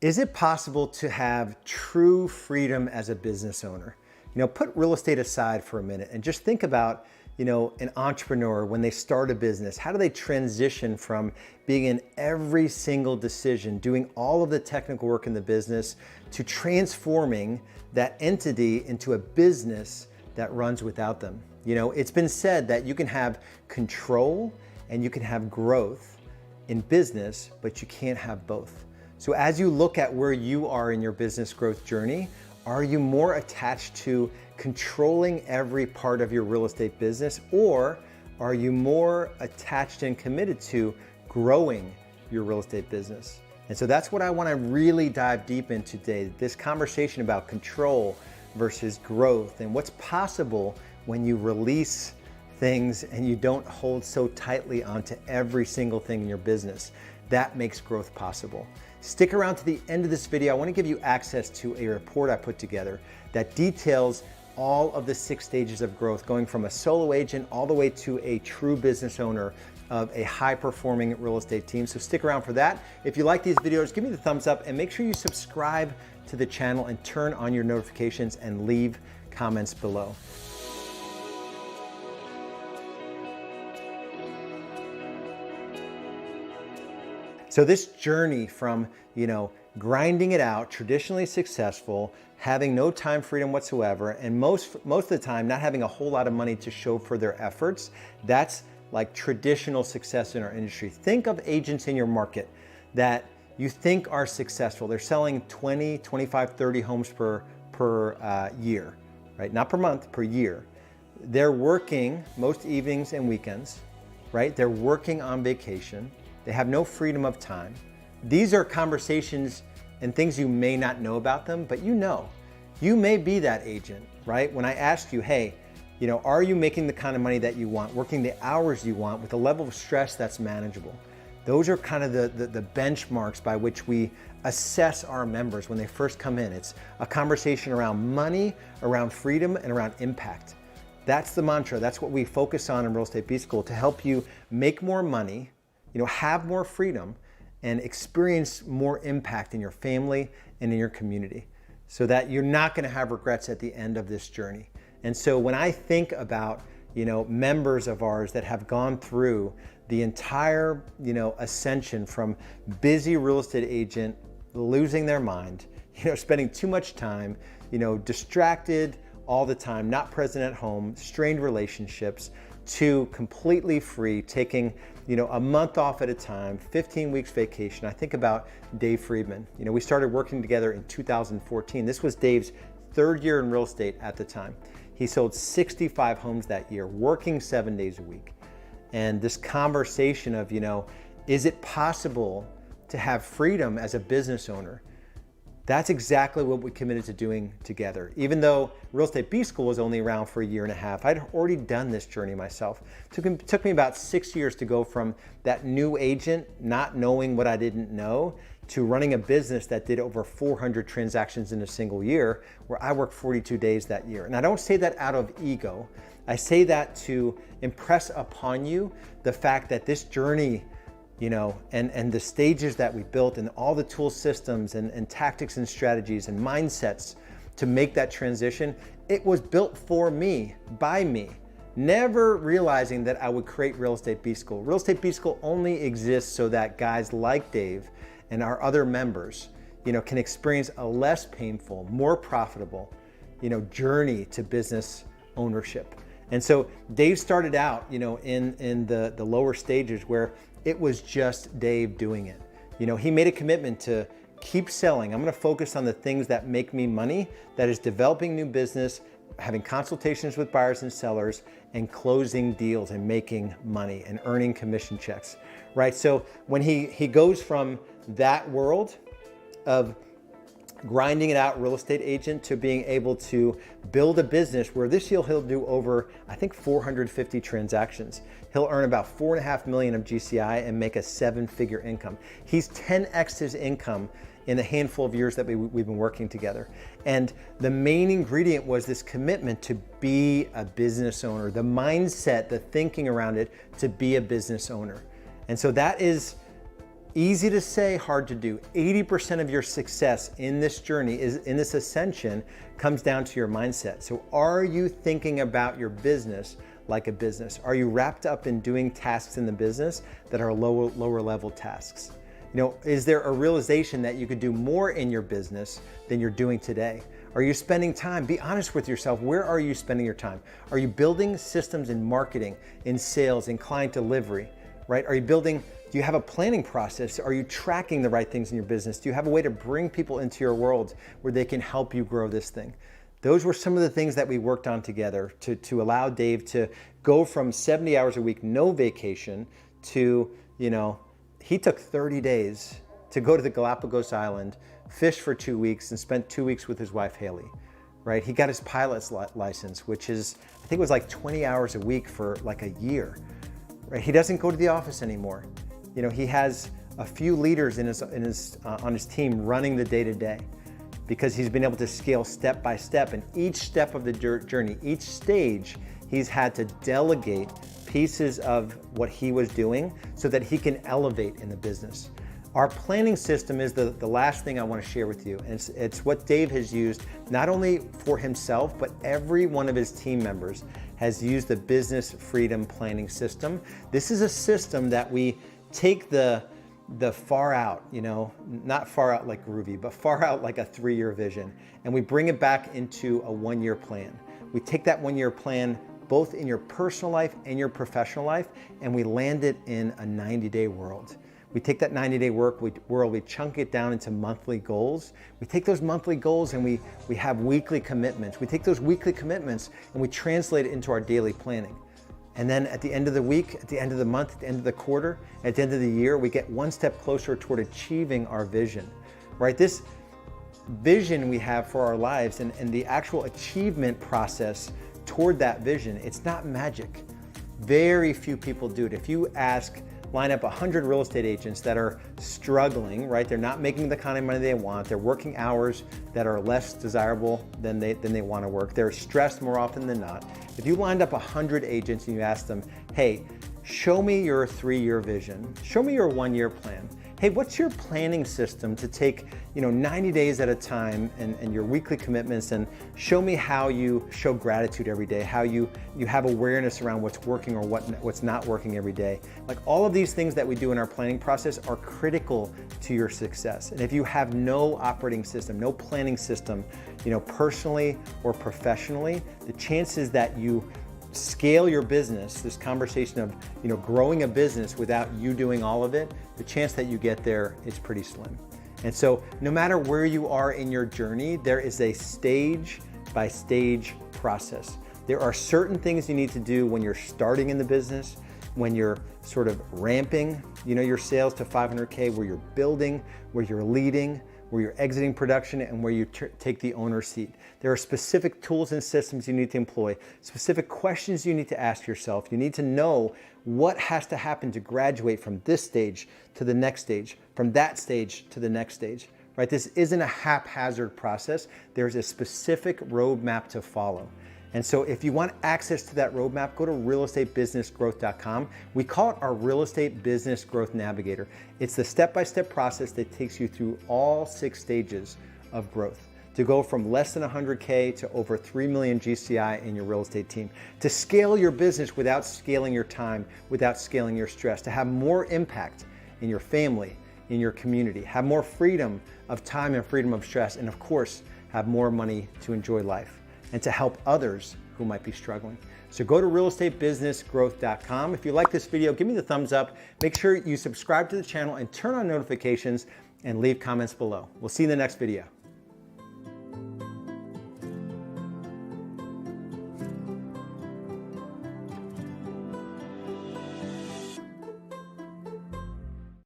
Is it possible to have true freedom as a business owner? Put real estate aside for a minute and just think about, an entrepreneur when they start a business. How do they transition from being in every single decision, doing all of the technical work in the business, to transforming that entity into a business that runs without them? It's been said that you can have control and you can have growth in business, but you can't have both. So as you look at where you are in your business growth journey, are you more attached to controlling every part of your real estate business, or are you more attached and committed to growing your real estate business? And so that's what I want to really dive deep into today, this conversation about control versus growth and what's possible when you release things and you don't hold so tightly onto every single thing in your business. That makes growth possible. Stick around to the end of this video. I want to give you access to a report I put together that details all of the 6 stages of growth, going from a solo agent all the way to a true business owner of a high-performing real estate team. So stick around for that. If you like these videos, give me the thumbs up and make sure you subscribe to the channel and turn on your notifications and leave comments below. So this journey from, grinding it out, traditionally successful, having no time freedom whatsoever, and most of the time not having a whole lot of money to show for their efforts, that's like traditional success in our industry. Think of agents in your market that you think are successful. They're selling 20, 25, 30 homes per year, right? Not per month, per year. They're working most evenings and weekends, right? They're working on vacation. They have no freedom of time. These are conversations and things you may not know about them, but you may be that agent, right? When I ask you, hey, are you making the kind of money that you want, working the hours you want with a level of stress that's manageable? Those are kind of the benchmarks by which we assess our members when they first come in. It's a conversation around money, around freedom, and around impact. That's the mantra. That's what we focus on in Real Estate B-School, to help you make more money, have more freedom, and experience more impact in your family and in your community, so that you're not going to have regrets at the end of this journey. And so when I think about, members of ours that have gone through the entire, ascension from busy real estate agent, losing their mind, spending too much time, distracted all the time, not present at home, strained relationships, to completely free, taking, a month off at a time, 15 weeks vacation. I think about Dave Friedman. We started working together in 2014. This was Dave's 3rd year in real estate at the time. He sold 65 homes that year, working 7 days a week. And this conversation of, is it possible to have freedom as a business owner? That's exactly what we committed to doing together. Even though Real Estate B-School was only around for 1.5 years, I'd already done this journey myself. It took me about 6 years to go from that new agent, not knowing what I didn't know, to running a business that did over 400 transactions in a single year, where I worked 42 days that year. And I don't say that out of ego. I say that to impress upon you the fact that this journey, and the stages that we built, and all the tool systems and tactics and strategies and mindsets to make that transition, it was built for me, by me, never realizing that I would create Real Estate B-School. Real Estate B-School only exists so that guys like Dave and our other members, can experience a less painful, more profitable, journey to business ownership. And so Dave started out, in the lower stages where it was just Dave doing it. He made a commitment to keep selling. I'm going to focus on the things that make me money, that is developing new business, having consultations with buyers and sellers, and closing deals and making money and earning commission checks, right? So when he goes from that world of grinding it out real estate agent to being able to build a business where this year he'll do over, I think, 450 transactions. He'll earn about $4.5 million of GCI and make a 7-figure income. He's 10x his income in the handful of years that we've been working together. And the main ingredient was this commitment to be a business owner, the mindset, the thinking around it, to be a business owner. And so that is Easy to say, hard to do. 80% of your success in this journey, in this ascension, comes down to your mindset. So are you thinking about your business like a business? Are you wrapped up in doing tasks in the business that are lower level tasks? Is there a realization that you could do more in your business than you're doing today? Are you spending time? Be honest with yourself. Where are you spending your time? Are you building systems in marketing, in sales, in client delivery, right? Do you have a planning process? Are you tracking the right things in your business? Do you have a way to bring people into your world where they can help you grow this thing? Those were some of the things that we worked on together to allow Dave to go from 70 hours a week, no vacation, to, he took 30 days to go to the Galapagos Island, fish for 2 weeks, and spent 2 weeks with his wife, Haley, right? He got his pilot's license, which is, I think it was like 20 hours a week for like a year, right? He doesn't go to the office anymore. He has a few leaders on his team running the day-to-day because he's been able to scale step by step. And each step of the journey, each stage, he's had to delegate pieces of what he was doing so that he can elevate in the business. Our planning system is the last thing I want to share with you. And it's what Dave has used not only for himself, but every one of his team members has used the Business Freedom Planning System. This is a system that we take the far out, not far out like groovy, but far out like a 3-year vision, and we bring it back into a 1-year plan. We take that 1-year plan both in your personal life and your professional life, and we land it in a 90-day world. We take that 90-day world, we chunk it down into monthly goals. We take those monthly goals and we have weekly commitments. We take those weekly commitments and we translate it into our daily planning. And then at the end of the week, at the end of the month, at the end of the quarter, at the end of the year, we get one step closer toward achieving our vision, right? This vision we have for our lives and the actual achievement process toward that vision, it's not magic. Very few people do it. If you line up 100 real estate agents that are struggling, right? They're not making the kind of money they want. They're working hours that are less desirable than they want to work. They're stressed more often than not. If you lined up 100 agents and you asked them, hey, show me your 3-year vision. Show me your 1-year plan. Hey, what's your planning system to take 90 days at a time and your weekly commitments, and show me how you show gratitude every day, how you have awareness around what's working or what's not working every day. Like all of these things that we do in our planning process are critical to your success. And if you have no operating system, no planning system, personally or professionally, the chances that you scale your business, this conversation of growing a business without you doing all of it, the chance that you get there is pretty slim. And so no matter where you are in your journey, there is a stage by stage process. There are certain things you need to do when you're starting in the business, when you're sort of ramping your sales to 500K, where you're building, where you're leading, where you're exiting production, and where you take the owner's seat. There are specific tools and systems you need to employ, specific questions you need to ask yourself. You need to know what has to happen to graduate from this stage to the next stage, from that stage to the next stage, right? This isn't a haphazard process. There's a specific roadmap to follow. And so if you want access to that roadmap, go to realestatebusinessgrowth.com. We call it our Real Estate Business Growth Navigator. It's the step-by-step process that takes you through all 6 stages of growth, to go from less than 100K to over 3 million GCI in your real estate team, to scale your business without scaling your time, without scaling your stress, to have more impact in your family, in your community, have more freedom of time and freedom of stress, and of course, have more money to enjoy life and to help others who might be struggling. So go to realestatebusinessgrowth.com. If you like this video, give me the thumbs up. Make sure you subscribe to the channel and turn on notifications and leave comments below. We'll see you in the next video.